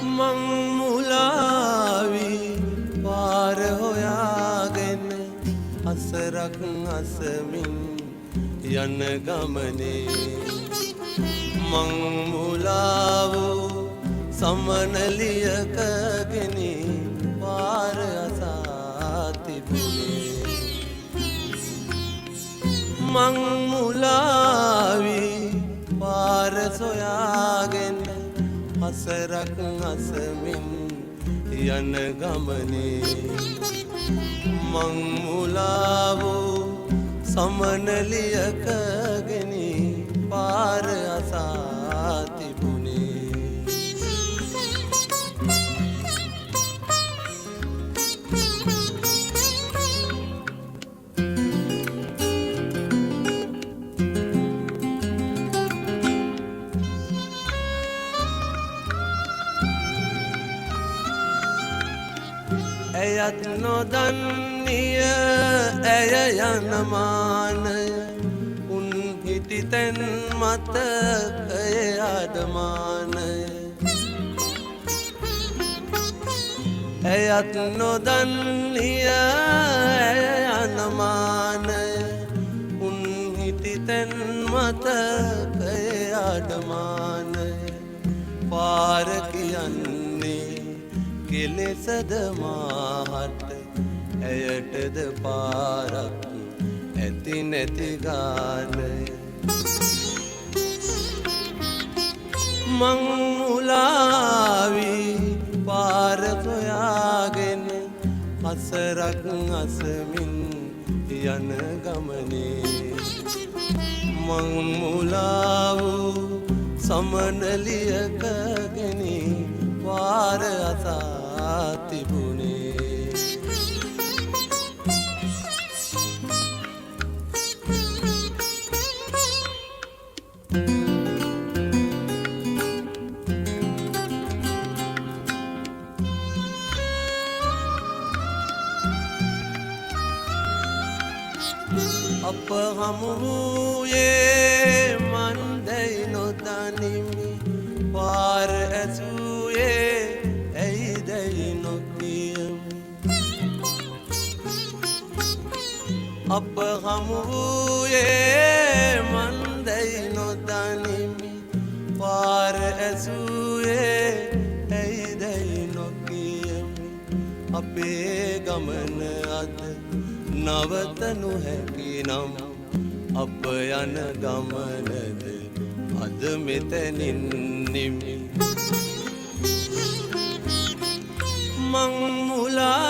මං මුලාවි පාර හොයාගෙන අසරක් අසමින් යන ගමනේ මං මුලාවෝ සමනලියකගෙන පාර අසා තිබුණේ මං මුලාවි පාර සොයාගෙන අසරක් අසමින් යන ගමනේ මං මුලාවෝ සමනලියකගෙන පාර අසා තිබුණේ ඇයත් නොදන්නිය ඇය යන මානය උන් හිටිතැන් මතකය අඩමානය ඇයත් නොදන්නිය ඇය යන මානය උන් හිටිතැන් මතකය අඩමානය පාර කියන්නේ කෙලෙසද මාහට ඇයටද පාරක් ඇති නැති ගානය මං මුලාවි පාර සොයාගෙන අසරක් අසමින් යන ගමනේ මං මුලාවෝ සමනලියකගෙන පාර අසා තිබුණේ අප හමු වූයේ මන්දැයි නොදනිමි පාර ඇසුයේ ඇයිදැයි නොකියමි අප හමු වූයේ මන්දැයි නොදනිමි පාර ඇසුයේ ඇයිදැයි නොකියමි අපේ ගමන අද නවතනු හැකි නම් අප යන ගමනද අද මෙතනින් නිමි මං මුලා